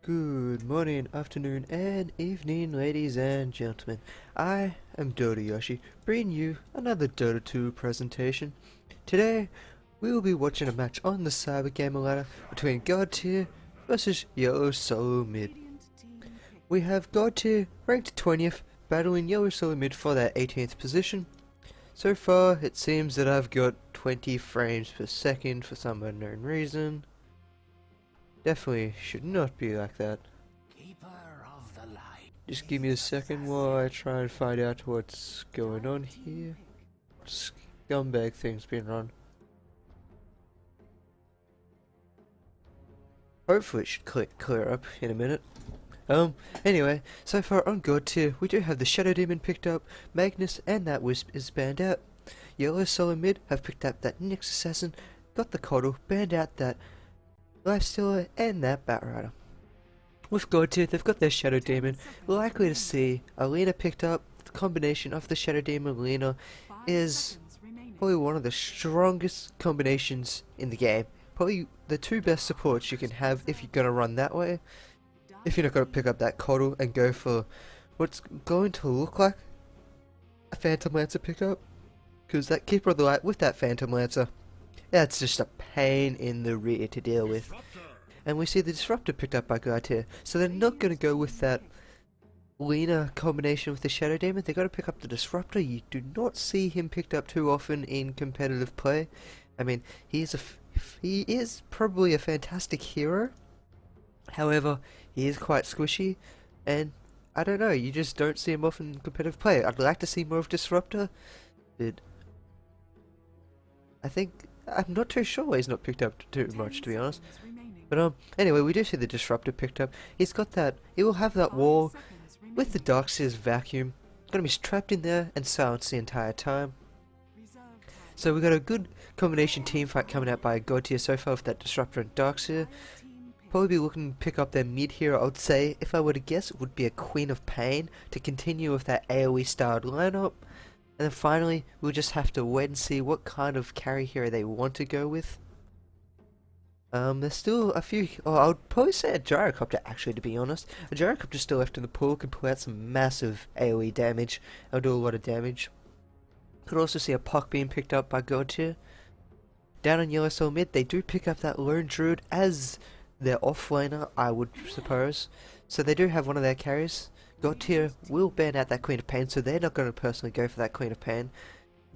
Good morning, afternoon, and evening, ladies and gentlemen. I am Dota Yoshi, bringing you another Dota 2 presentation. Today, we will be watching a match on the Cybergamer Ladder between God Tier versus Yellow Solo Mid. We have God Tier ranked 20th, battling Yellow Solo Mid for their 18th position. So far, it seems that I've got 20 frames per second for some unknown reason. Definitely should not be like that. Just give me a second while I try and find out what's going on here. Scumbag thing's been run. Hopefully it should clear up in a minute. Anyway, so far on God Tier, we do have the Shadow Demon picked up, Magnus and that Wisp is banned out. Yellow Solo Mid have picked up that Nyx Assassin, got the Coddle, banned out that Lifestealer and that Batrider. With God Tier, they've got their Shadow Demon. We're likely to see Alina picked up. The combination of the Shadow Demon and Alina is probably one of the strongest combinations in the game. Probably the two best supports you can have if you're going to run that way. If you're not going to pick up that Coddle and go for what's going to look like a Phantom Lancer pickup. Because that Keeper of the Light with that Phantom Lancer, that's just a pain in the rear to deal with. And we see the Disruptor picked up by God Tier. So they're not going to go with that Lina combination with the Shadow Demon. They're going to pick up the Disruptor. You do not see him picked up too often in competitive play. I mean, he is probably a fantastic hero. However, he is quite squishy. And I don't know, you just don't see him often in competitive play. I'd like to see more of Disruptor. But I'm not too sure why he's not picked up too much, to be honest. But anyway, we do see the Disruptor picked up. He will have that wall with the Darkseer's Vacuum. Gonna be trapped in there and silenced the entire time. So we got a good combination team fight coming out by God Tier so far with that Disruptor and Darkseer. Probably be looking to pick up their mid hero. I would say, if I were to guess, it would be a Queen of Pain to continue with that AoE styled lineup. And then finally, we'll just have to wait and see what kind of carry hero they want to go with. There's still a few, I would probably say a Gyrocopter actually, to be honest. A Gyrocopter still left in the pool, can pull out some massive AoE damage. It'll do a lot of damage. Could also see a Puck being picked up by God Tier. Down on Yellow Soul Mid, they do pick up that Lone Druid as their offlaner, I would suppose. So they do have one of their carries. God Tier will ban out that Queen of Pain, so they're not going to personally go for that Queen of Pain.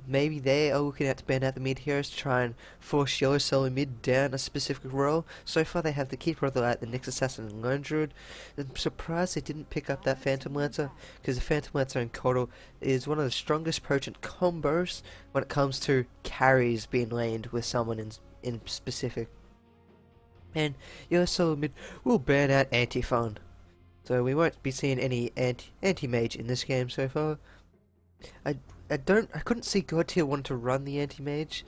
Maybe they are looking at to ban out the mid heroes to try and force Yellow Solo Mid down a specific role. So far they have the Keeper of the Light, the Nyx Assassin and Lone Druid. I'm surprised they didn't pick up that Phantom Lancer, because the Phantom Lancer and Coddle is one of the strongest potent combos when it comes to carries being laned with someone in specific. And Yellow Solo Mid will ban out Anti-Fun. So we won't be seeing any anti-mage in this game so far. I couldn't see God Tier want to run the anti-mage,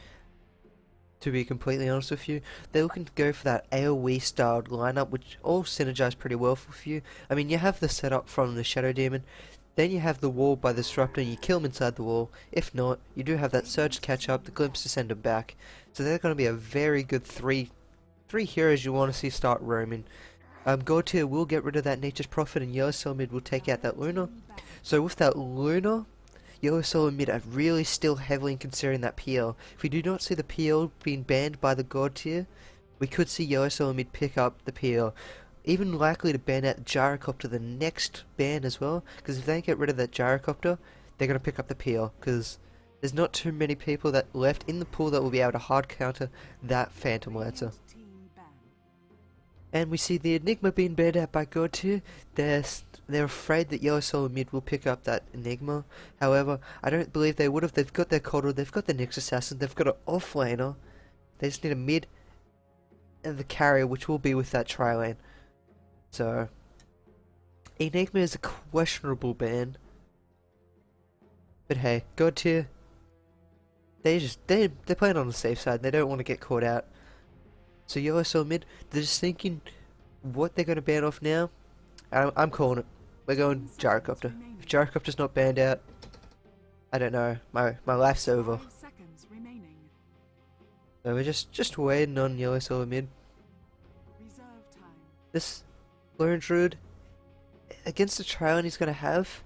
to be completely honest with you. They're looking to go for that AoE styled lineup, which all synergize pretty well for you. I mean, you have the setup from the Shadow Demon, then you have the wall by the Disruptor, you kill him inside the wall. If not, you do have that Surge to catch up, the Glimpse to send him back. So they're going to be a very good three heroes you want to see start roaming. God Tier will get rid of that Nature's Prophet, and Yellow Soul Mid will take out that Luna. So with that Luna, Yellow Solo Mid are really still heavily considering that PL. If we do not see the PL being banned by the God Tier, we could see Yellow Solo Mid pick up the PL. Even likely to ban out the Gyrocopter the next ban as well, because if they get rid of that Gyrocopter, they're going to pick up the PL, because there's not too many people that left in the pool that will be able to hard counter that Phantom Lancer. And we see the Enigma being banned out by God Tier. They're afraid that Yellow Solo Mid will pick up that Enigma. However, I don't believe they would have. They've got their Coddle, they've got the Nyx Assassin, they've got an offlaner. They just need a mid and the carrier, which will be with that tri-lane. So, Enigma is a questionable ban. But hey, God Tier, they're playing on the safe side. They don't want to get caught out. So Yellow Solo Mid, they're just thinking what they're going to ban off now. I'm calling it. We're going Gyrocopter. If Gyrocopter's not banned out, I don't know. My life's over. So we're just waiting on Yellow Solo Mid. This Lone Druid, against the Trailing he's going to have,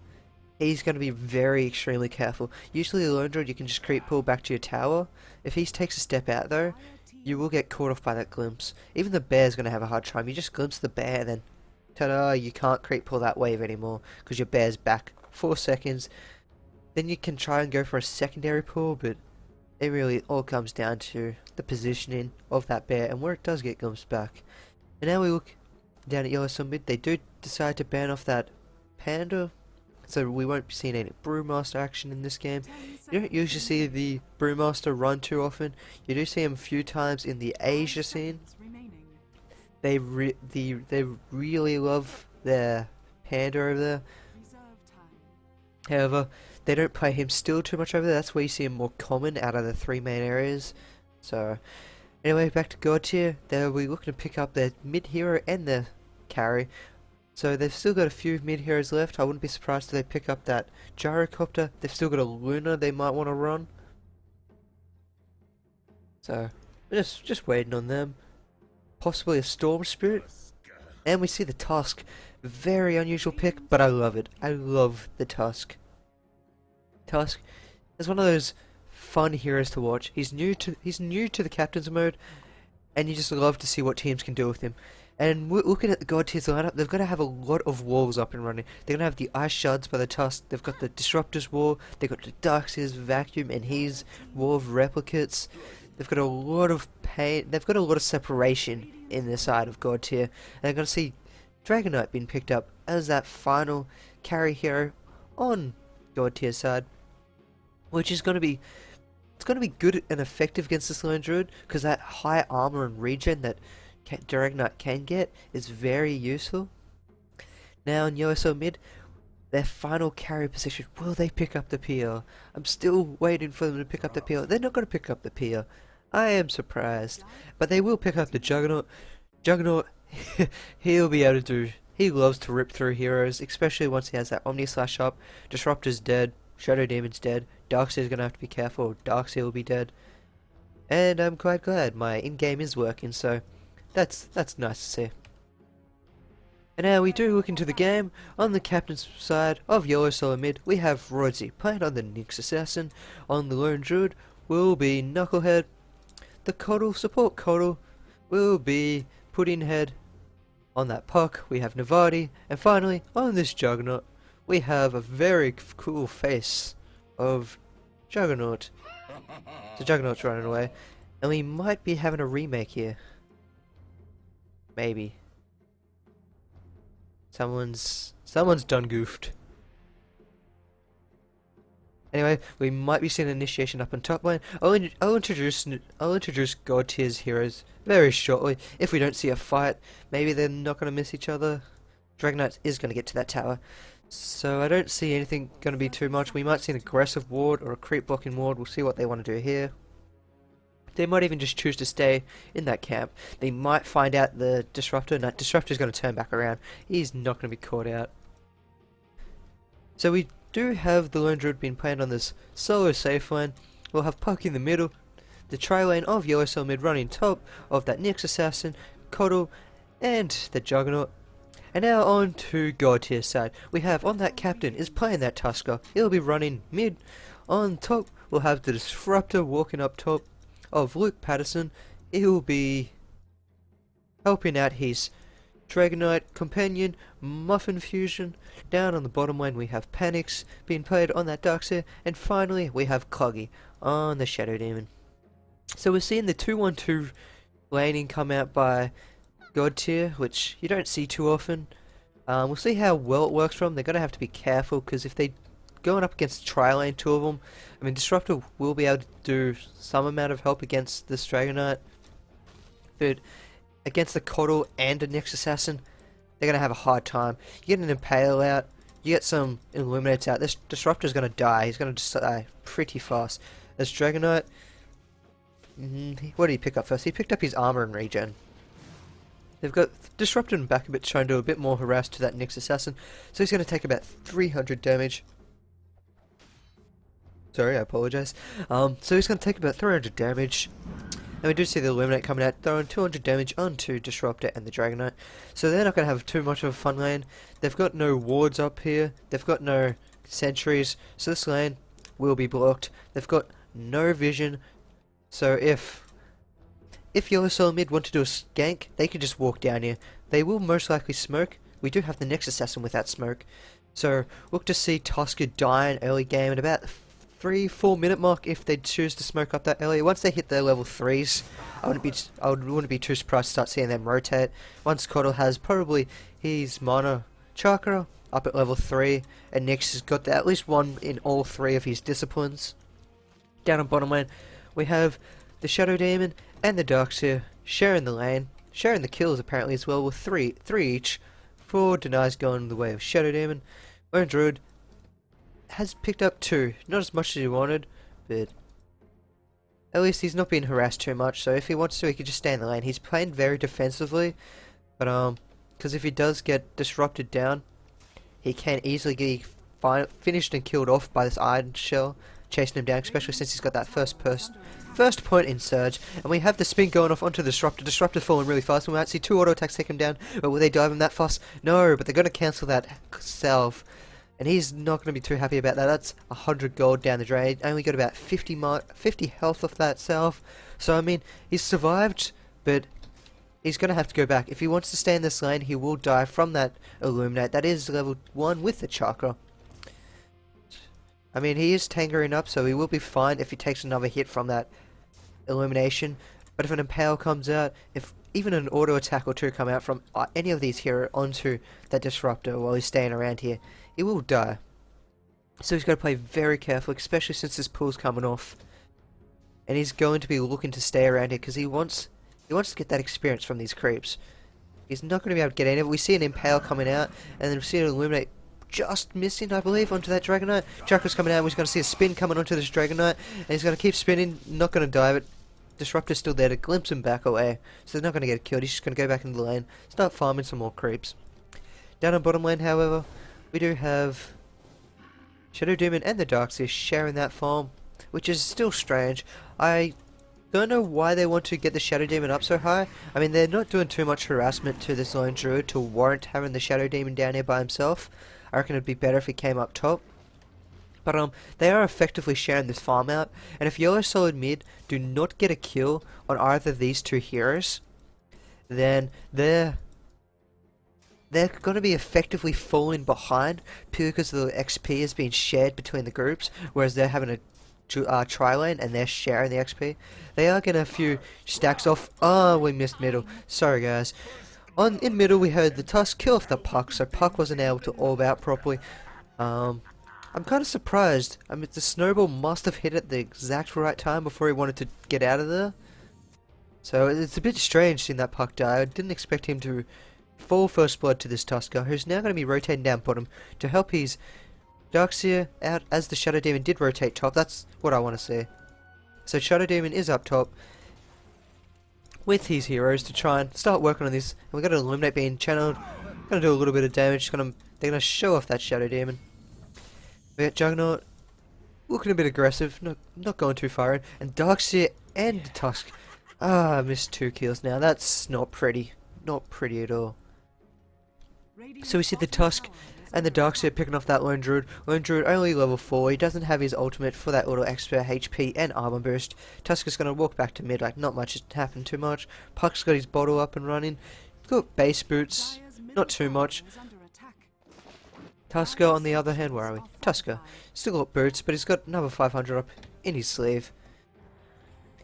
he's going to be very extremely careful. Usually Lone Druid you can just creep pull back to your tower. If he takes a step out though, you will get caught off by that glimpse. Even the bear's going to have a hard time. You just glimpse the bear and then ta-da, you can't creep pull that wave anymore because your bear's back 4 seconds. Then you can try and go for a secondary pull, but it really all comes down to the positioning of that bear and where it does get glimpsed back. And now we look down at Yellow Sun Mid. They do decide to ban off that panda, so we won't be seeing any Brewmaster action in this game. You don't usually see the Brewmaster run too often. You do see him a few times in the Asia scene. They really love their panda over there. However, they don't play him still too much over there. That's where you see him more common out of the 3 main areas. So, anyway, back to God tier. They'll be looking to pick up their mid hero and their carry. So they've still got a few mid heroes left. I wouldn't be surprised if they pick up that gyrocopter. They've still got a Luna they might want to run. So, we're just waiting on them. Possibly a Storm Spirit. And we see the Tusk. Very unusual pick, but I love it. I love the Tusk. Tusk is one of those fun heroes to watch. He's new to the captain's mode, and you just love to see what teams can do with him. And we're looking at the God tier's lineup. They've got to have a lot of walls up and running. They're gonna have the Ice Shards by the Tusk. They've got the Disruptor's wall. They've got the Darkseer's Vacuum and his wall of replicates. They've got a lot of pain. They've got a lot of separation in the side of God tier. And they're gonna see Dragonite being picked up as that final carry hero on God tier side, which is gonna be good and effective against this Lone Druid because that high armor and regen that Dragonite can get is very useful. Now in USO mid, their final carry position, will they pick up the PR? I'm still waiting for them to pick up the PR. They're not going to pick up the PR. I am surprised. But they will pick up the Juggernaut. Juggernaut, he'll be able to do... He loves to rip through heroes, especially once he has that Omni Slash up. Disruptor's dead. Shadow Demon's dead. Darkseer's going to have to be careful. Darkseer will be dead. And I'm quite glad my in-game is working, so... That's nice to see. And now we do look into the game. On the captain's side of Yellow Solo Mid, we have Roydzy playing on the Nyx Assassin. On the Lone Druid will be Knucklehead. The Coddle, support Coddle, will be Pudding Head. On that Puck, we have Navati. And finally, on this Juggernaut, we have a very cool face of Juggernaut. So Juggernaut's running away. And we might be having a remake here. Maybe. Someone's done goofed. Anyway, we might be seeing an initiation up on top lane. I'll introduce God tier's heroes very shortly. If we don't see a fight, maybe they're not going to miss each other. Dragonite is going to get to that tower, so I don't see anything going to be too much. We might see an aggressive ward or a creep blocking ward. We'll see what they want to do here. They might even just choose to stay in that camp. They might find out the Disruptor, and that Disruptor's going to turn back around. He's not going to be caught out. So we do have the Lone Druid being played on this solo safe lane. We'll have Puck in the middle, the tri-lane of Yellow Soul Mid running top of that Nyx Assassin, Coddle, and the Juggernaut. And now on to God tier side. We have on that captain is playing that Tusker. He'll be running mid. On top, we'll have the Disruptor walking up top of Luke Patterson. He will be helping out his Dragonite companion, Muffin Fusion. Down on the bottom lane we have Panics being played on that Darkseer, and finally we have Cloggy on the Shadow Demon. So we're seeing the 2-1-2 laning come out by God tier, which you don't see too often. We'll see how well it works for them. They're going to have to be careful, because if they going up against tri-lane, two of them, I mean, Disruptor will be able to do some amount of help against this Dragonite, but against the Coddle and a Nyx Assassin, they're going to have a hard time. You get an Impale out, you get some Illuminates out, this Disruptor's going to die. He's going to die pretty fast. This Dragonite, what did he pick up first? He picked up his armor and regen. They've got Disruptor in back a bit, trying to do a bit more harass to that Nyx Assassin, so he's going to take about 300 damage. Sorry, I apologize. So he's going to take about 300 damage. And we do see the Illuminate coming out, throwing 200 damage onto Disruptor and the Dragonite. So they're not going to have too much of a fun lane. They've got no wards up here. They've got no sentries. So this lane will be blocked. They've got no vision. So if Yellow Soul mid want to do a gank, they could just walk down here. They will most likely smoke. We do have the next assassin with that smoke. So look to see Tusker die in early game at about 3-4 minute mark if they choose to smoke up that early. Once they hit their level 3s, I wouldn't be too surprised to start seeing them rotate. Once Coddle has probably his mana chakra up at level 3, and Nyx has got at least one in all 3 of his disciplines. Down on bottom lane, we have the Shadow Demon and the Darkseer sharing the lane, sharing the kills apparently as well, with 3 each. 4 denies going the way of Shadow Demon. Lone Druid has picked up 2, not as much as he wanted, but at least he's not being harassed too much, so if he wants to he could just stay in the lane. He's playing very defensively, but because if he does get disrupted down, he can easily get finished and killed off by this Iron Shell chasing him down, especially since he's got that first point in Surge. And we have the spin going off onto the Disruptor. Disruptor falling really fast. We might see 2 auto attacks take him down, but will they dive him that fast? No, but they're going to cancel that salve. And he's not going to be too happy about that. That's 100 gold down the drain. Only got about 50 health off that salve. So, I mean, he's survived, but he's going to have to go back. If he wants to stay in this lane, he will die from that Illuminate. That is level 1 with the Chakra. I mean, he is tankering up, so he will be fine if he takes another hit from that Illumination. But if an Impale comes out, if even an auto attack or 2 come out from any of these heroes onto that Disruptor while he's staying around here, he will die. So he's got to play very careful, especially since this pool's coming off. And he's going to be looking to stay around here because he wants to get that experience from these creeps. He's not going to be able to get any of it. We see an Impale coming out, and then we see an Illuminate just missing, I believe, onto that Dragonite. Chakra's coming out, and we're going to see a spin coming onto this Dragonite, and he's going to keep spinning, not going to die, but Disruptor's still there to glimpse him back away, so they're not going to get killed. He's just going to go back into the lane, start farming some more creeps. Down on bottom lane, however, we do have Shadow Demon and the Darkseer sharing that farm, which is still strange. I don't know why they want to get the Shadow Demon up so high. I mean, they're not doing too much harassment to this Lone Druid to warrant having the Shadow Demon down here by himself. I reckon it'd be better if he came up top. But they are effectively sharing this farm out, and if Yellow Solid mid do not get a kill on either of these 2 heroes, then they're going to be effectively falling behind purely because the XP is being shared between the groups, whereas they're having a tri-lane and they're sharing the XP. They are getting a few stacks off. Oh, we missed middle. Sorry, guys. In middle, we heard the Tusk kill off the Puck, so Puck wasn't able to orb out properly. I'm kind of surprised. I mean, the snowball must have hit at the exact right time before he wanted to get out of there. So it's a bit strange seeing that Puck die. I didn't expect him to fall first blood to this Tusker, who's now going to be rotating down bottom to help his Darkseer out as the Shadow Demon did rotate top. That's what I want to see. So Shadow Demon is up top with his heroes to try and start working on this. And we've got an Illuminate being channeled. Going to do a little bit of damage. They're going to show off that Shadow Demon. We got Juggernaut looking a bit aggressive, not going too far in. And Darkseer and Tusk. Ah, I missed 2 kills now. That's not pretty. Not pretty at all. So we see the Tusk and the Darkseer picking off that Lone Druid. Lone Druid only level 4. He doesn't have his ultimate for that auto extra HP and armor boost. Tusk is going to walk back to mid like not much has happened too much. Puck's got his bottle up and running. He's got base boots. Not too much. Tusker on the other hand, where are we? Tusker. Still got boots, but he's got another 500 up in his sleeve.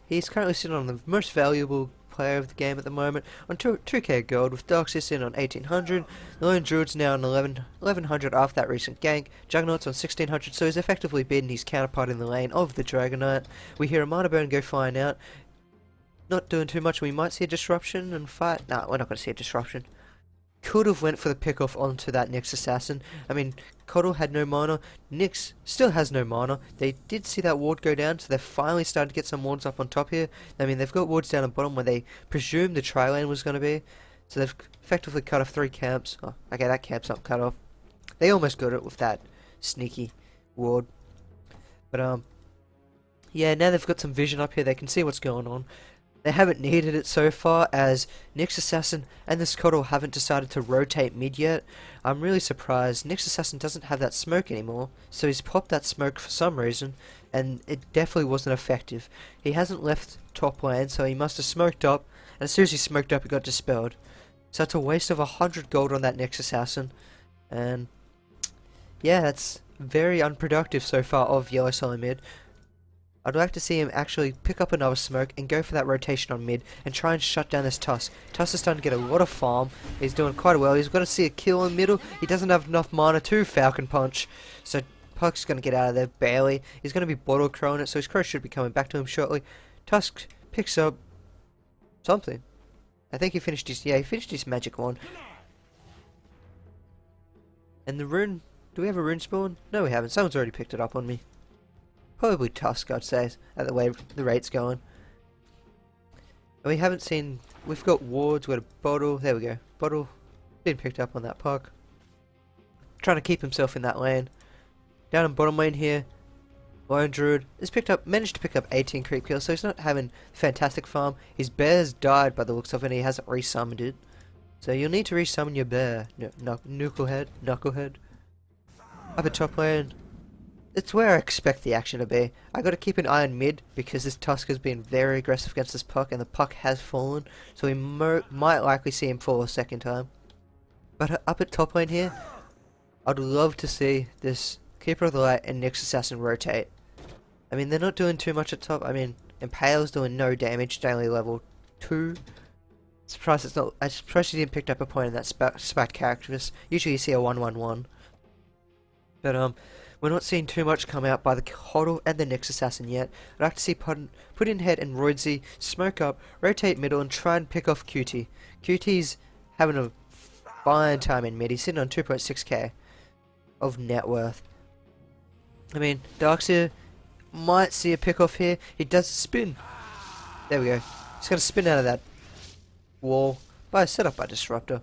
He's currently sitting on the most valuable player of the game at the moment on 2k gold, with Darkseer sitting on 1800. The Lone Druid's now on 1100 after that recent gank. Juggernaut's on 1600, so he's effectively beaten his counterpart in the lane of the Dragonite. We hear a Mana Burn go flying out. Not doing too much. We might see a disruption and fight. Nah, we're not going to see a disruption. Could have went for the pickoff onto that Nyx assassin. I mean, Coddle had no mana. Nyx still has no mana. They did see that ward go down, so they're finally starting to get some wards up on top here. I mean, they've got wards down the bottom where they presumed the tri-lane was going to be. So they've effectively cut off 3 camps. Oh, okay, that camp's not cut off. They almost got it with that sneaky ward. But, yeah, now they've got some vision up here. They can see what's going on. They haven't needed it so far, as Nyx Assassin and this Coddle haven't decided to rotate mid yet. I'm really surprised. Nyx Assassin doesn't have that smoke anymore, so he's popped that smoke for some reason, and it definitely wasn't effective. He hasn't left top lane, so he must have smoked up, and as soon as he smoked up, it got dispelled. So it's a waste of 100 gold on that Nyx Assassin, and yeah, that's very unproductive so far of Yellow Solo mid. I'd like to see him actually pick up another smoke and go for that rotation on mid and try and shut down this Tusk. Tusk is starting to get a lot of farm. He's doing quite well. He's going to see a kill in the middle. He doesn't have enough mana to Falcon Punch. So Puck's going to get out of there barely. He's going to be bottle crowing it, so his crow should be coming back to him shortly. Tusk picks up something. I think he finished his magic wand. And the rune, do we have a rune spawn? No, we haven't. Someone's already picked it up on me. Probably Tusk, I'd say, at the way the rate's going. And we haven't seen... We've got wards, we've got a bottle. There we go. Bottle. Been picked up on that puck. Trying to keep himself in that lane. Down in bottom lane here, Lone Druid has managed to pick up 18 creep kills, so he's not having fantastic farm. His bear's died by the looks of it, and he hasn't resummoned it. So you'll need to resummon your bear, Knucklehead. Up at top lane, it's where I expect the action to be. I gotta keep an eye on mid, because this Tusk has been very aggressive against this puck, and the puck has fallen, so we might likely see him fall a second time. But up at top lane here, I'd love to see this Keeper of the Light and Nyx Assassin rotate. I mean, they're not doing too much at top. I mean, Impale's doing no damage, daily level 2. I'm surprised he didn't pick up a point in that spat characterist. Usually you see a 1-1-1. But we're not seeing too much come out by the Coddle and the Nyx Assassin yet. I'd like to see Put in Head and Roidsy smoke up, rotate middle, and try and pick off QT. QT's having a fine time in mid. He's sitting on 2.6k of net worth. I mean, Darkseer might see a pick off here. He does spin. There we go. He's going to spin out of that wall set up by Disruptor.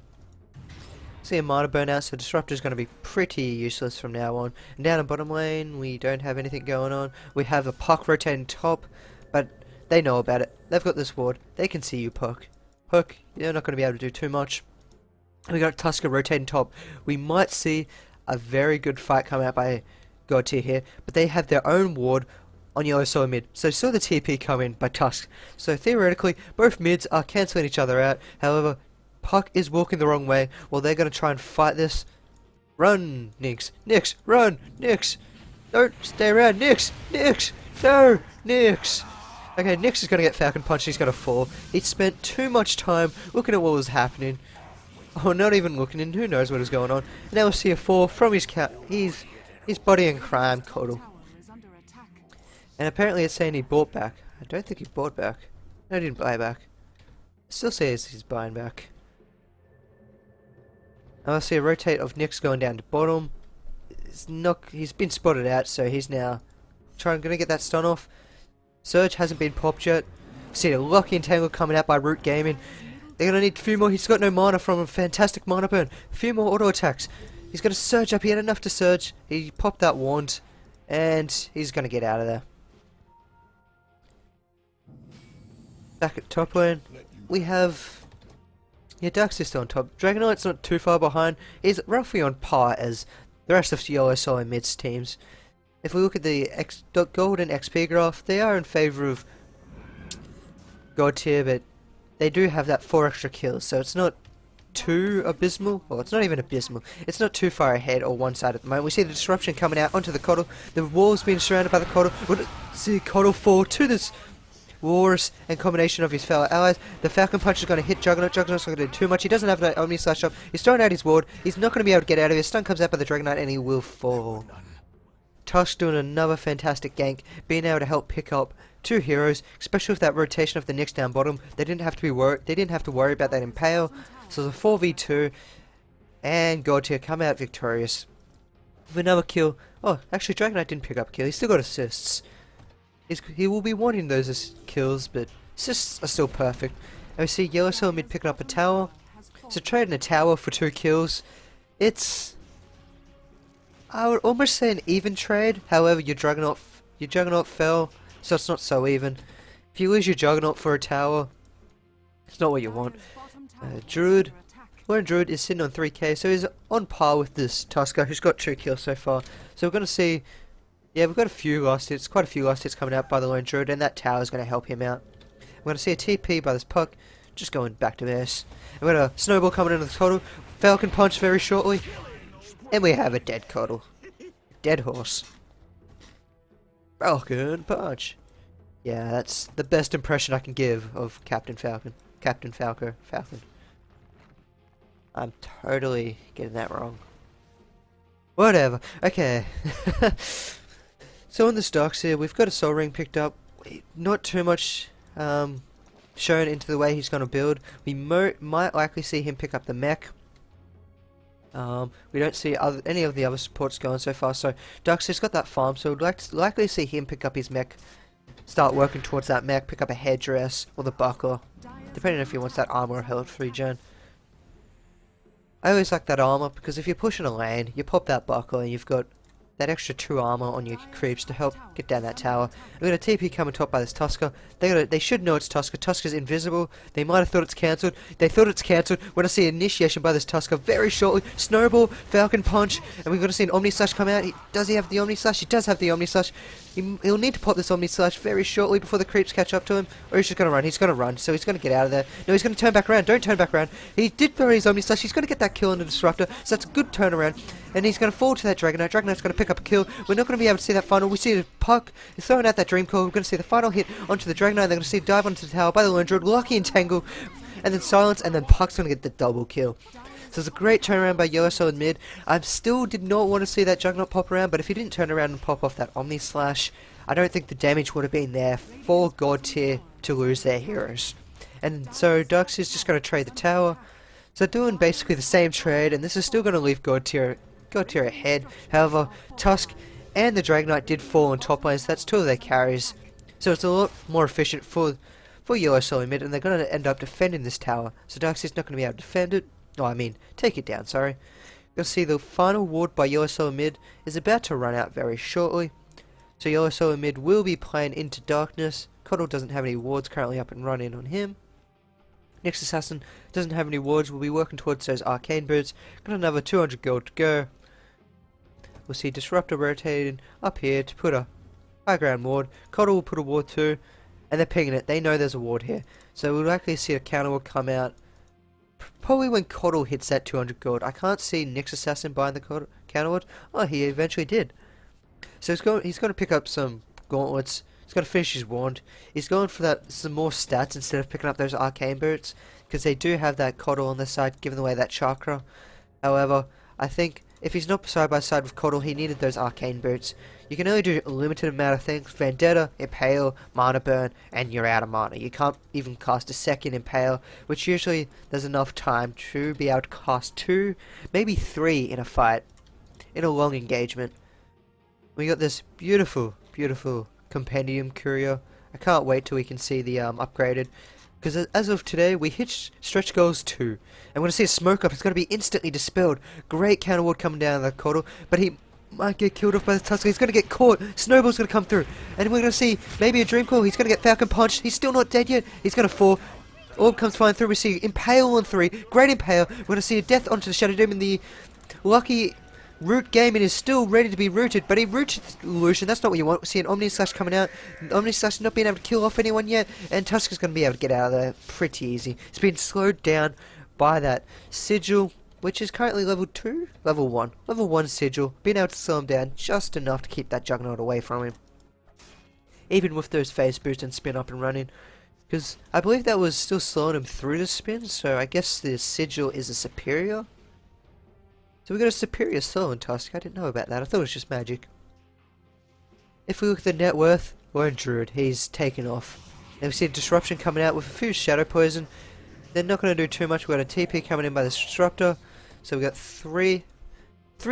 See a mana burnout, so Disruptor is going to be pretty useless from now on. And down in bottom lane, we don't have anything going on. We have a Puck rotating top, but they know about it. They've got this ward. They can see you, Puck. Puck, you're not going to be able to do too much. We got Tusker rotating top. We might see a very good fight come out by God tier here, but they have their own ward on Yellow Solo mid. So saw the TP come in by Tusk. So theoretically, both mids are cancelling each other out. However, Puck is walking the wrong way. Well, they're going to try and fight this. Run, Nyx. Nyx, run, Nyx. Don't stay around, Nyx. Nyx, no, Nyx. Okay, Nyx is going to get Falcon Punch. He's going to fall. He spent too much time looking at what was happening. Oh, not even looking in. Who knows what is going on. And now we'll see a fall from his cat. He's body and crime, Coddle. And apparently it's saying he bought back. I don't think he bought back. No, he didn't buy back. Still says he's buying back. And I see a rotate of Nyx going down to bottom. He's been spotted out, so he's now gonna get that stun off. Surge hasn't been popped yet. See a Lucky Entangle coming out by Root Gaming. They're gonna need a few more. He's got no mana from a fantastic mana burn. A few more auto attacks. He's gonna surge up. He had enough to surge. He popped that wand, and he's gonna get out of there. Back at top lane, we have Darkseer still on top. Dragonite's not too far behind. He's roughly on par as the rest of Yellow Solo mid's teams. If we look at the gold and XP graph, they are in favour of God tier, but they do have that 4 extra kills, so it's not too abysmal. Well, it's not even abysmal. It's not too far ahead or one side at the moment. We see the disruption coming out onto the Coddle. The wall's being surrounded by the Coddle. We'll see Coddle fall to this Walrus and combination of his fellow allies. The Falcon Punch is going to hit Juggernaut. Juggernaut's not going to do too much. He doesn't have that Omni Slash up. He's throwing out his ward. He's not going to be able to get out of it. Stun comes out by the Dragonite and he will fall. Tusk doing another fantastic gank, being able to help pick up 2 heroes, especially with that rotation of the Nyx down bottom. They didn't have to worry about that Impale. So it's a 4v2, and God tier come out victorious with another kill. Oh, actually Dragonite didn't pick up a kill. He's still got assists. He will be wanting those kills, but assists are still perfect. And we see Yellow Solo mid picking up a tower. So trading a tower for 2 kills, it's, I would almost say, an even trade. However, your Juggernaut fell, so it's not so even. If you lose your Juggernaut for a tower, It's not what you want. Druid. Lone Druid is sitting on 3k, so he's on par with this Tusker, who's got 2 kills so far. So we're going to see, yeah, we've got a few last hits, quite a few last hits coming out by the Lone Druid, and that tower is going to help him out. We're going to see a TP by this puck, just going back to base. And we've got a snowball coming into the Coddle, Falcon Punch very shortly, and we have a dead Coddle. Dead horse. Falcon Punch. Yeah, that's the best impression I can give of Captain Falcon. Captain Falco. Falcon. I'm totally getting that wrong. Whatever. Okay. So in the stocks here, we've got a Soul Ring picked up. Not too much shown into the way he's going to build. We might likely see him pick up the mech. We don't see any of the other supports going so far. So Duxie's got that farm, so we'd likely see him pick up his mech. Start working towards that mech, pick up a headdress or the buckler. Depending if he wants that armor or health regen. I always like that armor because if you're pushing a lane, you pop that buckler and you've got that extra 2 armor on your creeps to help get down that tower. We've got a TP coming top by this Tusker. They should know it's Tusker. Tusker's invisible. They might have thought it's cancelled. They thought it's cancelled. We're going to see initiation by this Tusker very shortly. Snowball, Falcon Punch, and we're going to see an Omni Slash come out. Does he have the Omni Slash? He does have the Omni Slash. He'll need to pop this Omni Slash very shortly before the creeps catch up to him, or he's just going to run. He's going to run, so he's going to get out of there. No, he's going to turn back around. Don't turn back around. He did throw his Omni Slash. He's going to get that kill on the Disruptor, so that's a good turnaround. And he's going to fall to that Dragonite. Dragonite's going to pick up a kill. We're not going to be able to see that final. We see the puck is throwing out that Dream Coil. We're going to see the final hit onto the Dragonite. They're going to see dive onto the tower by the Lone Druid. Lucky Entangle, and then Silence, and then Puck's going to get the double kill. So it's a great turnaround by Yoshi in mid. I still did not want to see that Juggernaut pop around, but if he didn't turn around and pop off that Omni Slash, I don't think the damage would have been there for God tier to lose their heroes. And so Dux is just going to trade the tower. So doing basically the same trade, and this is still going to leave God tier ahead. However, Tusk and the Dragonite did fall on top lane, so that's 2 of their carries. So it's a lot more efficient for Yoshi mid, and they're going to end up defending this tower. So Dux is not going to be able to defend it. Oh, I mean, take it down, sorry. You'll see the final ward by Yoshi mid is about to run out very shortly. So Yoshi mid will be playing into darkness. Coddle doesn't have any wards currently up and running on him. Next Assassin doesn't have any wards. We'll be working towards those arcane boots. Got another 200 gold to go. We'll see Disruptor rotating up here to put a high ground ward. Coddle will put a ward too, and they're pinging it. They know there's a ward here, so we'll likely see a counter ward come out. Probably when Coddle hits that 200 gold. I can't see Nyx Assassin buying the counter ward. Oh, he eventually did. So he's going to pick up some gauntlets. He's going to finish his wand. He's going for some more stats instead of picking up those arcane boots, because they do have that Coddle on their side, giving away that chakra. However, I think if he's not side by side with Coddle, he needed those arcane boots. You can only do a limited amount of things: Vendetta, Impale, Mana Burn, and you're out of mana. You can't even cast a second Impale, which usually there's enough time to be able to cast 2, maybe 3 in a fight, in a long engagement. We got this beautiful, beautiful Compendium Courier. I can't wait till we can see the upgraded, because as of today we hit stretch goals 2, and we're going to see a smoke up. It's going to be instantly dispelled. Great counter ward coming down the Coddle, but he might get killed off by the Tusker. He's going to get caught. Snowball's going to come through, and we're going to see maybe a Dream Coil. He's going to get Falcon Punch. He's still not dead yet. He's going to fall. Orb comes flying through. We see Impale on 3. Great Impale. We're going to see a death onto the Shadow Doom, and the lucky Root Gaming is still ready to be rooted, but he rooted Lucian. That's not what you want. We see an Omni Slash coming out. Omni Slash not being able to kill off anyone yet, and Tusker's going to be able to get out of there pretty easy. It's been slowed down by that Sigil, which is currently level 2? Level 1. Level 1 Sigil. Being able to slow him down just enough to keep that Juggernaut away from him. Even with those phase boost and spin up and running. Because I believe that was still slowing him through the spin, so I guess the Sigil is a superior. So we got a superior soul in Tusk. I didn't know about that. I thought it was just magic. If we look at the net worth, Lone Druid, he's taken off. Then we see a Disruption coming out with a few Shadow Poison. They're not going to do too much. We got a TP coming in by the Disruptor. So we got three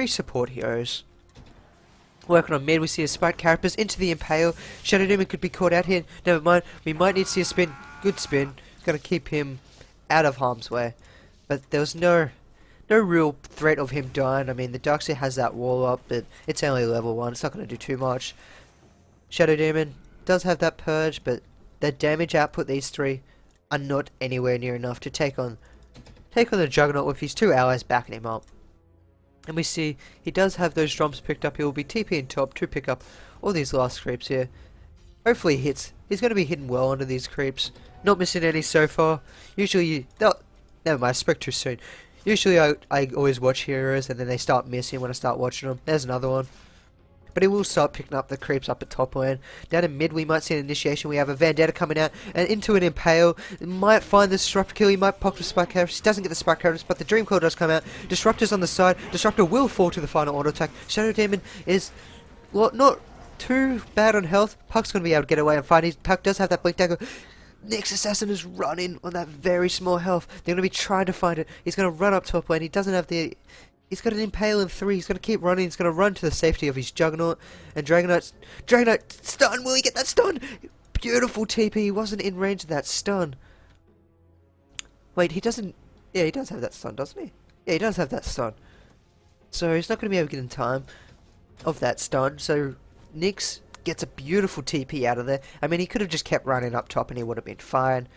support heroes. Working on mid, we see a Spike Carapace into the Impale. Shadow Demon could be caught out here. Never mind. We might need to see a spin. Good spin. Going to keep him out of harm's way. But there was no real threat of him dying. I mean, the Darkseer has that wall up, but it's only level 1. It's not going to do too much. Shadow Demon does have that Purge, but the damage output, these 3, are not anywhere near enough to take on the Juggernaut with his 2 allies backing him up. And we see he does have those drums picked up. He will be TPing top to pick up all these last creeps here. Hopefully he hits. He's going to be hitting well under these creeps. Not missing any so far. Usually, never mind, I spoke too soon. Usually I always watch heroes and then they start missing when I start watching them. There's another one. But he will start picking up the creeps up at top lane. Down in mid we might see an initiation. We have a Vendetta coming out and into an Impale. He might find the Disruptor kill. He might pop the Spike Carriers. He doesn't get the Spike Carriers, but the Dream Coil does come out. Disruptor's on the side. Disruptor will fall to the final auto attack. Shadow Demon is not too bad on health. Puck's going to be able to get away and fight. Puck does have that Blink Dagger. Nyx Assassin is running on that very small health. They're going to be trying to find it. He's going to run up top lane. He doesn't have the... He's got an Impale in 3. He's going to keep running. He's going to run to the safety of his Juggernaut. And Dragonaut stun. Will he get that stun? Beautiful TP. He wasn't in range of that stun. Wait, he doesn't... Yeah, he does have that stun, doesn't he? Yeah, he does have that stun. So he's not going to be able to get in time of that stun. So Nyx gets a beautiful TP out of there. I mean, he could have just kept running up top and he would have been fine.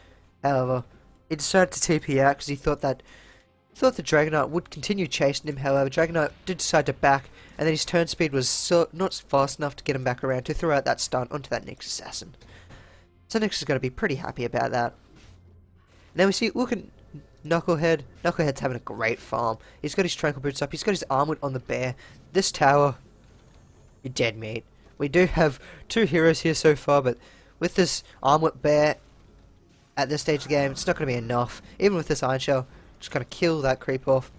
However, he decided to TP out because he thought the Dragonaut would continue chasing him. However, Dragonaut did decide to back, and then his turn speed was not fast enough to get him back around to throw out that stun onto that Nyx Assassin. So Nyx is going to be pretty happy about that. Now we see, look at Knucklehead. Knucklehead's having a great farm. He's got his Tranquil Boots up. He's got his Armlet on the bear. This tower, you're dead meat. We do have 2 heroes here so far, but with this Armlet bear at this stage of the game, it's not going to be enough. Even with this Iron Shell, just going to kill that creep off.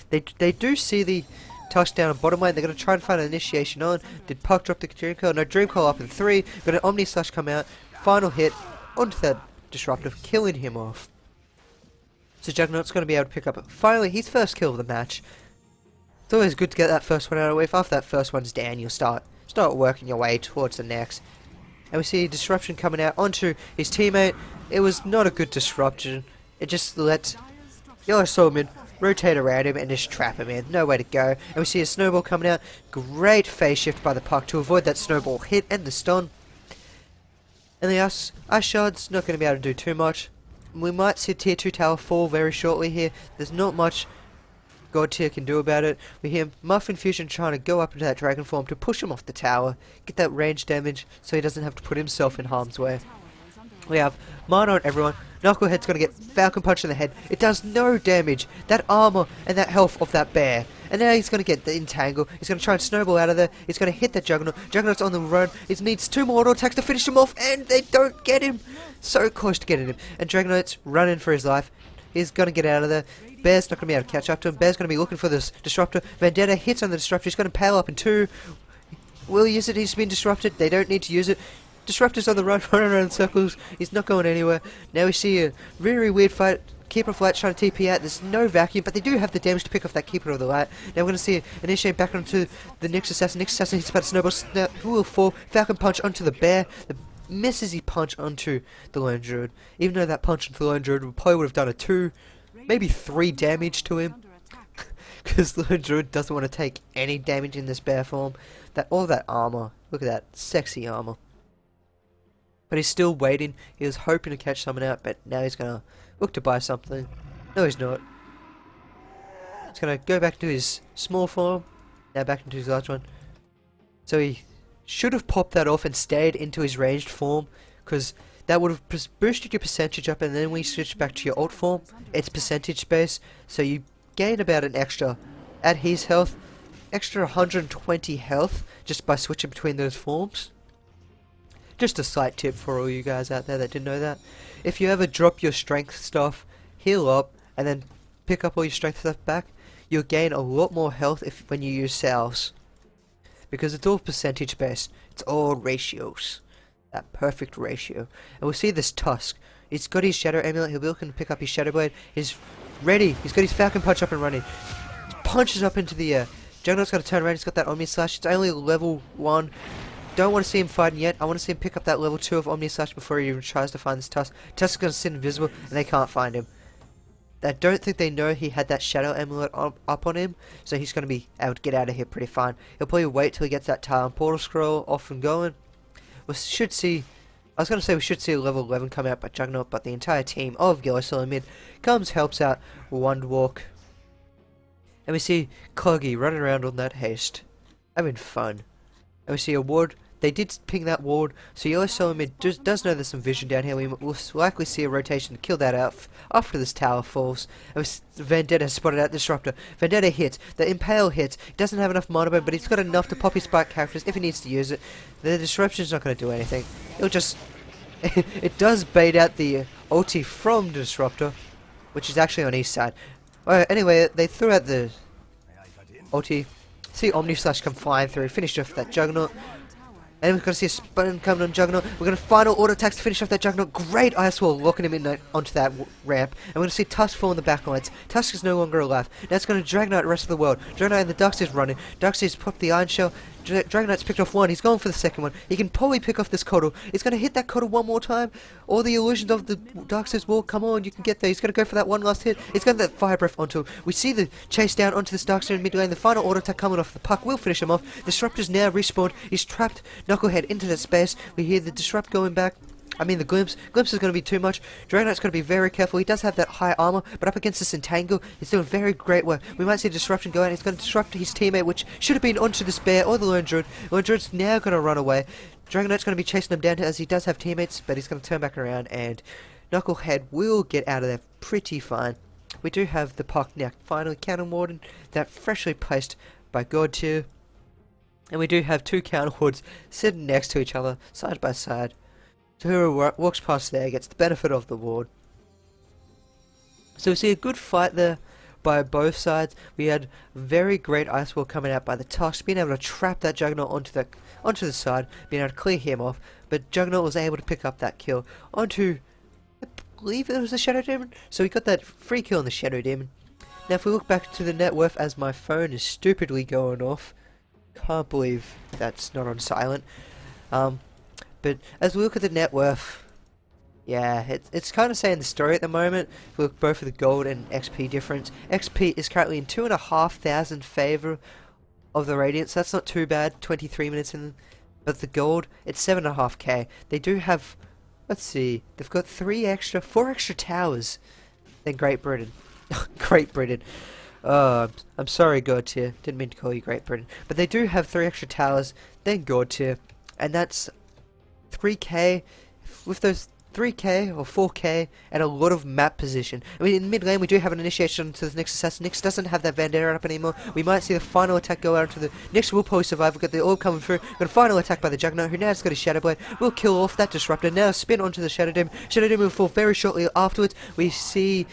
They do see the touchdown on bottom lane. They're going to try and find an initiation on. Did Puck drop the Dream Coil? No, Dream Coil up in 3. Got an Omni Slash come out. Final hit onto that Disruptive, killing him off. So Juggernaut's going to be able to pick up finally his first kill of the match. It's always good to get that first one out of the way. If after that first one's down, you'll start working your way towards the next. And we see Disruption coming out onto his teammate. It was not a good disruption. It just let Yellow Soulman rotate around him and just trap him in. No way to go. And we see a Snowball coming out. Great phase shift by the Puck to avoid that Snowball hit and the stun. And the Ice Shard's not going to be able to do too much. We might see tier 2 tower fall very shortly here. There's not much God tier can do about it. We hear Muffin Fusion trying to go up into that dragon form to push him off the tower. Get that range damage so he doesn't have to put himself in harm's way. We have Mana on everyone. Knucklehead's going to get Falcon Punch in the head. It does no damage. That armor and that health of that bear. And now he's going to get the Entangle. He's going to try and snowball out of there. He's going to hit that Juggernaut. Juggernaut's on the run. He needs 2 more auto attacks to finish him off. And they don't get him. So close to getting him. And Dragonaut's running for his life. He's going to get out of there. Bear's not going to be able to catch up to him. Bear's going to be looking for this Disruptor. Vendetta hits on the Disruptor. He's going to pale up in 2. Will he use it? He's been disrupted. They don't need to use it. Disruptor's on the run, running around in circles. He's not going anywhere. Now we see a very weird fight. Keeper of Light trying to TP out. There's no vacuum, but they do have the damage to pick off that Keeper of the Light. Now we're going to see initiate back onto the Nyx Assassin. Nyx Assassin hits about Snowball. Who will fall? Falcon Punch onto the bear. The misses he punch onto the Lone Druid. Even though that punch onto the Lone Druid probably would have done a 2, maybe 3 damage to him. Because the Lone Druid doesn't want to take any damage in this bear form. All that armor. Look at that. Sexy armor. But he's still waiting. He was hoping to catch someone out, but now he's going to look to buy something. No, he's not. He's going to go back to his small form. Now back into his large one. So he should have popped that off and stayed into his ranged form, because that would have boosted your percentage up, and then when you switch back to your alt form, it's percentage based, so you gain about an extra, at his health, extra 120 health just by switching between those forms. Just a slight tip for all you guys out there that didn't know that. If you ever drop your strength stuff, heal up, and then pick up all your strength stuff back, you'll gain a lot more health when you use salves. Because it's all percentage based. It's all ratios. That perfect ratio. And we'll see this Tusk. He's got his Shadow Amulet. He'll be looking to pick up his Shadow Blade. He's ready. He's got his Falcon Punch up and running. He punches up into the air. Juggernaut's got to turn around. He's got that Omni Slash. It's only level 1. Don't want to see him fighting yet. I want to see him pick up that level 2 of Omni Slash before he even tries to find this Tusk. Tusk is going to sit invisible and they can't find him. I don't think they know he had that Shadow Amulet up on him, so he's going to be able to get out of here pretty fine. He'll probably wait till he gets that Talon Portal Scroll off and going. We should see I was going to say we should see a level 11 come out by Juggernaut, but the entire team of Yellow Solo Mid comes, helps out Wonderwalk. And we see Coggy running around on that haste, having fun. And we see a ward. They did ping that ward, so Yellow Solo Mid does know there's some vision down here. We will likely see a rotation to kill that out after this tower falls. And Vendetta has spotted out Disruptor. Vendetta hits. The Impale hits. He doesn't have enough mono burn, but he's got enough to pop his spike characters if he needs to use it. The Disruption's not going to do anything. It'll just... it does bait out the ulti from Disruptor, which is actually on east side. Anyway, they threw out the ulti. See Omni Slash come flying through. Finished off that Juggernaut. And we're going to see a spin coming on Juggernaut. We're going to final auto attacks to finish off that Juggernaut. Great ice wall locking him in onto that ramp. And we're going to see Tusk fall in the backlines. Tusk is no longer alive. Now it's going to Dragonite the rest of the world. Dragonite and the Dux is running. Dux is popped the Iron Shell. Dragonite's picked off one. He's going for the second one. He can probably pick off this Coddle. He's going to hit that Coddle one more time. All the illusions of the Darkseid's wall. Come on, you can get there. He's going to go for that one last hit. He's going to that Fire Breath onto him. We see the chase down onto this Darkseid in mid lane. The final auto attack coming off the puck will finish him off. Disruptor's now respawned. He's trapped Knucklehead into that space. We hear the Disrupt going back. I mean the Glimpse. Glimpse is going to be too much. Dragonite's going to be very careful. He does have that high armor, but up against this Entangle, he's doing very great work. We might see a Disruption go out. He's going to disrupt his teammate, which should have been onto the Bear or the Lone Druid. Lone Druid's now going to run away. Dragonite's going to be chasing him down as he does have teammates, but he's going to turn back around, and Knucklehead will get out of there pretty fine. We do have the puck now finally Cannon Warden, that freshly placed by God Tier. And we do have two Counter Wards sitting next to each other, side by side. So whoever walks past there gets the benefit of the ward. So we see a good fight there by both sides. We had very great Ice Wall coming out by the Tusk, being able to trap that Juggernaut onto the side, being able to clear him off. But Juggernaut was able to pick up that kill onto, I believe it was the Shadow Demon. So we got that free kill on the Shadow Demon. Now if we look back to the net worth, as my phone is stupidly going off. Can't believe that's not on silent. But as we look at the net worth, yeah, it's kind of saying the story at the moment. If we look both at the gold and XP difference, XP is currently in 2,500 favour of the Radiance. That's not too bad, 23 minutes in. But the gold, it's 7.5k. They do have, let's see, they've got 4 extra towers than Great Britain. Great Britain. I'm sorry, God Tier. Didn't mean to call you Great Britain. But they do have 3 extra towers than God Tier. And that's 3k, with those 3k or 4k and a lot of map position. I mean, in mid lane we do have an initiation to the Nyx Assassin. Nyx doesn't have that Vandera up anymore. We might see the final attack go out to the Nyx will probably survive. We've got the orb coming through. Got a final attack by the Juggernaut, who now has got his Shadow Blade. We'll kill off that Disruptor. Now spin onto the Shadow Demon. Shadow Demon will fall very shortly afterwards. We see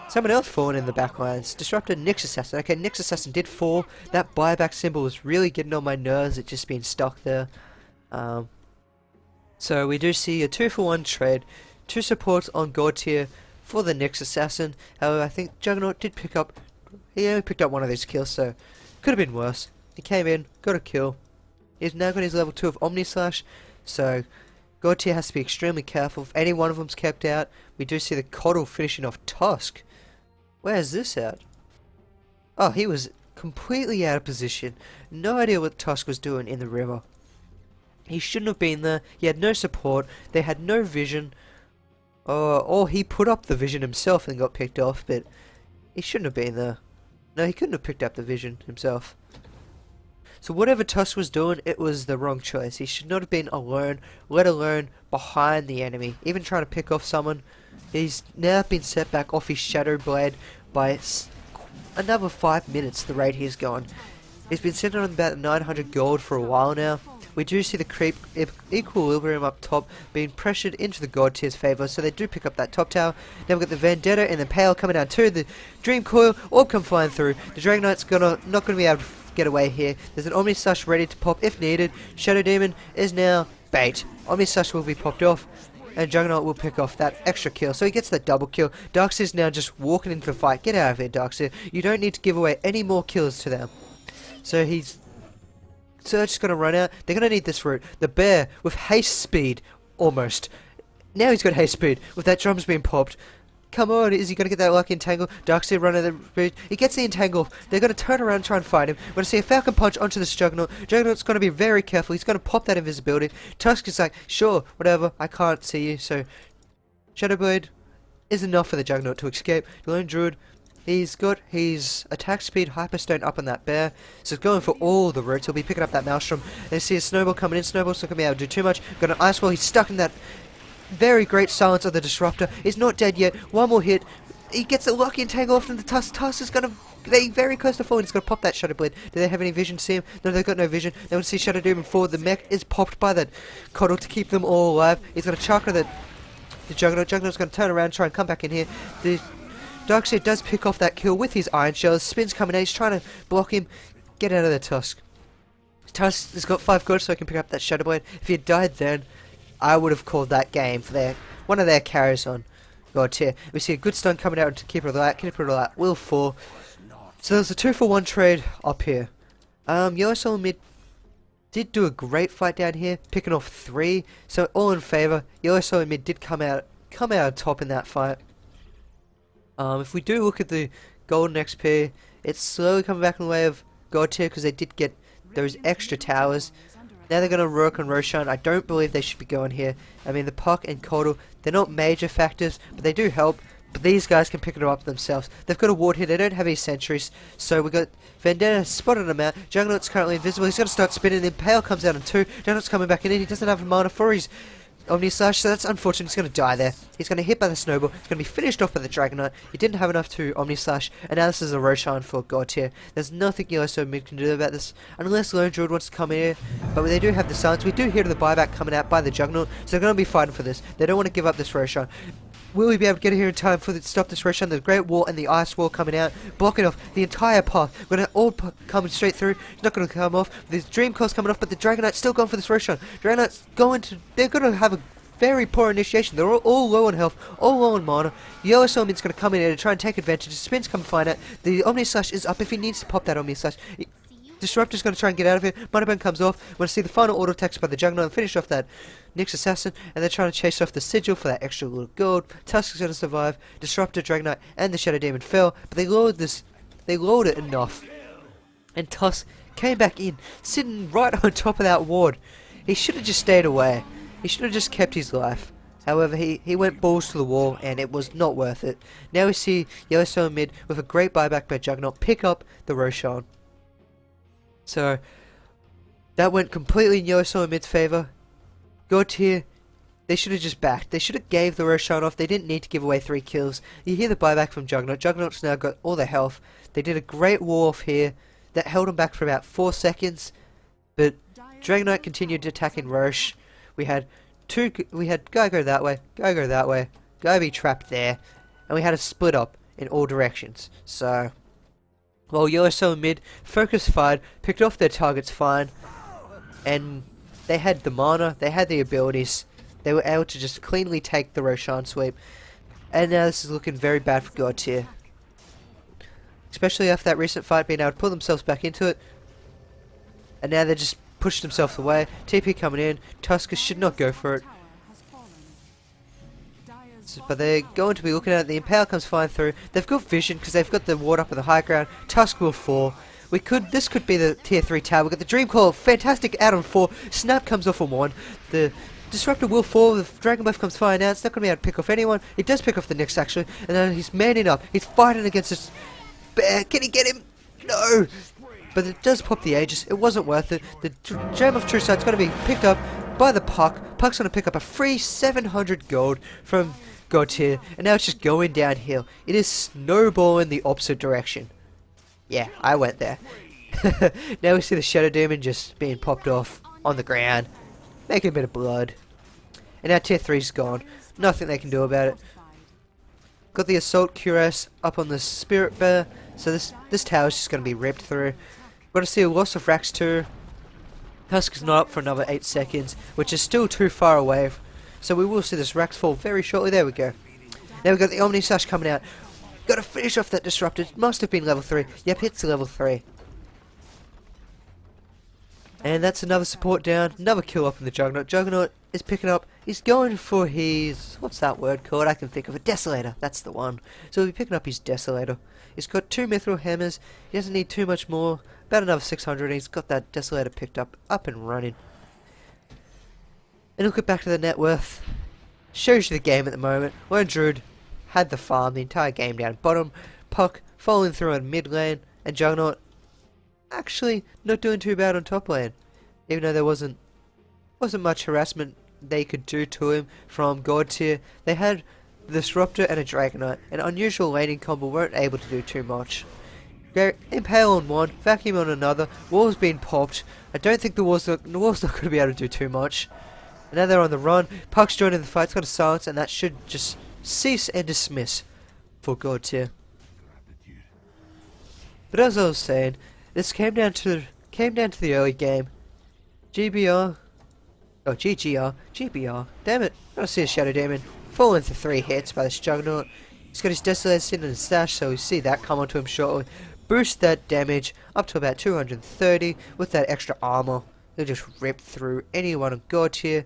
someone else falling in the backlines. Disruptor, Nyx Assassin. Okay, Nyx Assassin did fall. That buyback symbol was really getting on my nerves. It just being stuck there. So we do see a 2-for-1 trade. 2 supports on God Tier for the Nyx Assassin. However, I think Juggernaut did pick up... He only picked up one of those kills, so could have been worse. He came in, got a kill. He's now got his level 2 of Omni Slash, so God Tier has to be extremely careful. If any one of them's kept out, we do see the Coddle finishing off Tusk. Where's this at? Oh, he was completely out of position. No idea what Tusk was doing in the river. He shouldn't have been there. He had no support. They had no vision. Or he put up the vision himself and got picked off, but he shouldn't have been there. No, he couldn't have picked up the vision himself. So whatever Tusk was doing, it was the wrong choice. He should not have been alone, let alone behind the enemy. Even trying to pick off someone. He's now been set back off his Shadow Blade by another 5 minutes, the rate he's gone. He's been sitting on about 900 gold for a while now. We do see the creep equilibrium up top being pressured into the God Tier's favour, so they do pick up that top tower. Now we've got the Vendetta and the Pale coming down too. The Dream Coil orb come flying through. The Dragonite's not gonna be able to get away here. There's an Omni Slash ready to pop if needed. Shadow Demon is now bait. Omni Slash will be popped off, and Juggernaut will pick off that extra kill, so he gets the double kill. Darkseid's now just walking into the fight. Get out of here, Darkseid. You don't need to give away any more kills to them. So he's Surge's going to run out. They're going to need this route. The Bear with haste speed, almost. Now he's got haste speed with that drums being popped. come on, is he going to get that lucky entangle? Darkseid running the bridge. He gets the entangle. They're going to turn around and try and fight him. We're going to see a Falcon Punch onto this Juggernaut. Juggernaut's going to be very careful. He's going to pop that invisibility. Tusk is like, sure, whatever, I can't see you. So, Shadow Blade is enough for the Juggernaut to escape. The Lone Druid, he's got his attack speed, Hyperstone up on that bear. So he's going for all the roots. He'll be picking up that Maelstrom. They see a Snowball coming in. Snowball's not going to be able to do too much. Got an Ice Wall. He's stuck in that very great silence of the Disruptor. He's not dead yet. One more hit. He gets a lucky entangle off, and the Tusk. Tusk is going to... They're very close to falling. He's going to pop that Shadow Blade. Do they have any vision to see him? No, they've got no vision. They want to see Shadow Demon forward. The mech is popped by that Coddle to keep them all alive. He's going to chakra the Juggernaut. Juggernaut's going to turn around and try and come back in here. The Darkseid does pick off that kill with his Iron Shell. Spin's coming out. He's trying to block him. Get out of there, Tusk. Tusk has got 5 gold so he can pick up that Shadow Blade. If he had died then, I would have called that game for one of their carries on God tier. We see a good stun coming out to keep it alive. Keep it alive. Will fall. So there's a 2-for-1 trade up here. Yellow Soul mid did do a great fight down here, picking off 3. So all in favour. Yellow Soul mid did come out on top in that fight. If we do look at the golden XP, it's slowly coming back in the way of God tier because they did get those extra towers. Now they're going to work on Roshan. I don't believe they should be going here. I mean, the Puck and Coddle, they're not major factors, but they do help. But these guys can pick it up themselves. They've got a ward here. They don't have any sentries. So we got Vendetta spotted them out. Juggernaut's currently invisible. He's going to start spinning. The Impale comes out in 2. Juggernaut's coming back in. He doesn't have mana for his Omni Slash, so that's unfortunate. He's going to die there. He's going to hit by the Snowball. He's going to be finished off by the Dragonite. He didn't have enough to Omni Slash, and now this is a Roshan for God tier. There's nothing Yellow Soul mid can do about this, unless Lone Druid wants to come in here. But they do have the silence. We do hear the buyback coming out by the Juggernaut, so they're going to be fighting for this. They don't want to give up this Roshan. Will we be able to get here in time for stop this Roshan? The Great Wall and the Ice Wall coming out, blocking off the entire path. We're going to all coming straight through. It's not going to come off. There's Dream Coil's coming off, but the Dragonite's still going for this Roshan. Dragonite's going to... They're going to have a very poor initiation. They're all low on health, all low on mana. Yellow Soul mid's going to come in here to try and take advantage. Spin's come find out. The Omni Slash is up if he needs to pop that Omni Slash. Disruptor's going to try and get out of here. Mana Burn comes off. We're going to see the final auto attacks by the Juggernaut and finish off that Nyx Assassin. And they're trying to chase off the Sigil for that extra little gold. Tusk is going to survive. Disruptor, Dragonite, and the Shadow Demon fell. But they lowered this. They lowered it enough. And Tusk came back in, sitting right on top of that ward. He should have just stayed away. He should have just kept his life. However, he went balls to the wall, and it was not worth it. Now we see Yellow Soul mid with a great buyback by Juggernaut pick up the Roshan. So, that went completely in Yellow Soul mid's favour. God tier, they should have just backed. They should have gave the Roshan off. They didn't need to give away 3 kills. You hear the buyback from Juggernaut. Juggernaut's now got all the health. They did a great wall off here that held him back for about 4 seconds. But Dragonite continued attacking Roche. We had guy go that way, guy go that way, guy be trapped there, and we had a split up in all directions. So, while Yellow Soul mid focused fine, picked off their targets fine, and they had the mana, they had the abilities, they were able to just cleanly take the Roshan sweep, and now this is looking very bad for God tier. Especially after that recent fight being able to pull themselves back into it, and now they just pushed themselves away. TP coming in. Tuskers should not go for it. But they're going to be looking at it. The Impale comes flying through. They've got vision because they've got the ward up on the high ground. Tusk will fall. This could be the tier 3 tower. We've got the Dream Coil. Fantastic out on 4. Snap comes off on 1. The Disruptor will fall. The Dragon Breath comes flying out. It's not going to be able to pick off anyone. It does pick off the Nyx actually. And then he's manning up. He's fighting against this bear. Can he get him? No! But it does pop the Aegis. It wasn't worth it. The Gem of True Sight's going to be picked up by the Puck. Puck's going to pick up a free 700 gold from God tier. And now it's just going downhill. It is snowballing the opposite direction. Yeah, I went there. Now we see the Shadow Demon just being popped off on the ground. Making a bit of blood. And now tier 3's gone. Nothing they can do about it. Got the Assault Cuirass up on the Spirit Bear. So this tower's just going to be ripped through. We're going to see a loss of Rax 2. Tusk is not up for another 8 seconds, which is still too far away. So we will see this Rax fall very shortly. There we go. Now we've got the Omni Slash coming out. Got to finish off that Disruptor. It must have been level 3. Yep, it's level 3. And that's another support down. Another kill up in the Juggernaut. Juggernaut is picking up, he's going for his, what's that word called? I can think of it, Desolator, that's the one. So he'll be picking up his Desolator. He's got 2 Mithril Hammers, he doesn't need too much more, about another 600, and he's got that Desolator picked up and running. And look at back to the net worth. Shows you the game at the moment. Lone Druid had the farm the entire game down bottom. Puck following through on mid lane, and Juggernaut actually not doing too bad on top lane. Even though there wasn't much harassment they could do to him from God tier. They had the Disruptor and a Dragonite. An unusual laning combo, weren't able to do too much. Impale on one, Vacuum on another, Wall's being popped. I don't think the Wall's not going to be able to do too much. And now they're on the run. Puck's joining the fight, it's got a silence, and that should just cease and dismiss for God tier. But as I was saying, this came down to the early game. GBR, damn it, I don't see a Shadow Demon falling for 3 hits by this Juggernaut. He's got his Desolator sitting in his stash, so we see that come onto him shortly. Boost that damage up to about 230 with that extra armor. They'll just rip through anyone on God tier.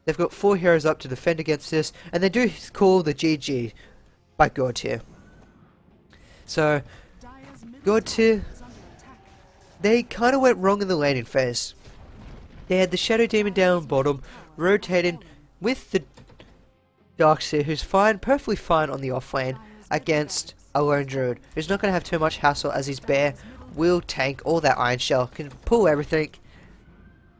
They've got 4 heroes up to defend against this, and they do call the GG by God tier. So, God tier, they kind of went wrong in the laning phase. They had the Shadow Demon down bottom, rotating with the Darkseer, who's fine, perfectly fine on the off lane, against a Lone Druid, who's not going to have too much hassle as his bear will tank all that Iron Shell, can pull everything,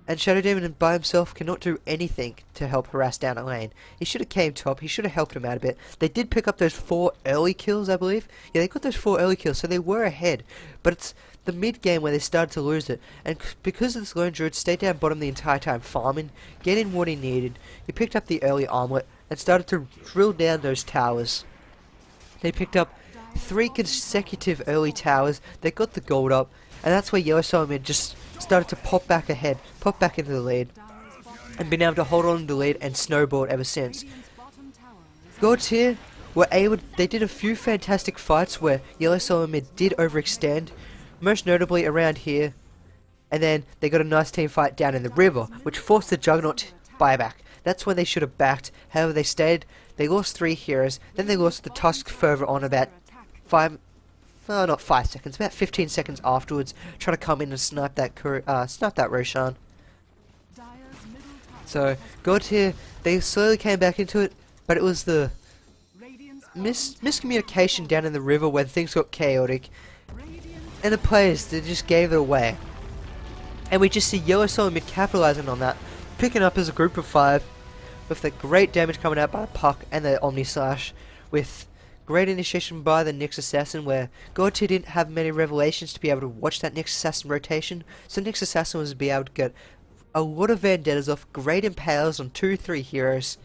and Shadow Demon by himself cannot do anything to help harass down a lane. He should have came top, he should have helped him out a bit. They did pick up those 4 early kills, I believe. Yeah, they got those 4 early kills, so they were ahead, but it's the mid game where they started to lose it, and because of this Lone Druid stayed down bottom the entire time farming, getting what he needed, he picked up the early armlet and started to drill down those towers. They picked up 3 consecutive early towers, they got the gold up, and that's where Yellow Soul Mid just started to pop back ahead, pop back into the lead, and been able to hold on to the lead and snowboard ever since. God tier were able, they did a few fantastic fights where Yellow Soul Mid did overextend, most notably around here, and then they got a nice team fight down in the river, which forced the Juggernaut buyback. That's when they should have backed, however they stayed, they lost 3 heroes, then they lost the Tusk further on about 15 seconds afterwards, trying to come in and snipe that Roshan. So, God tier, they slowly came back into it, but it was the miscommunication down in the river when things got chaotic, and the players, they just gave it away. And we just see Yellow Soul Mid capitalizing on that, picking up as a group of 5, with the great damage coming out by Puck and the Omni Slash, with great initiation by the Nyx Assassin, where God tier didn't have many revelations to be able to watch that Nyx Assassin rotation, so Nyx Assassin was to be able to get a lot of Vendettas off, great impales on 2-3 heroes,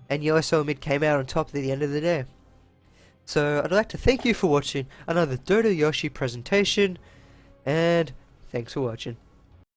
and Yellow Soul Mid came out on top at the end of the day. So I'd like to thank you for watching another Dota Yoshi presentation, and thanks for watching.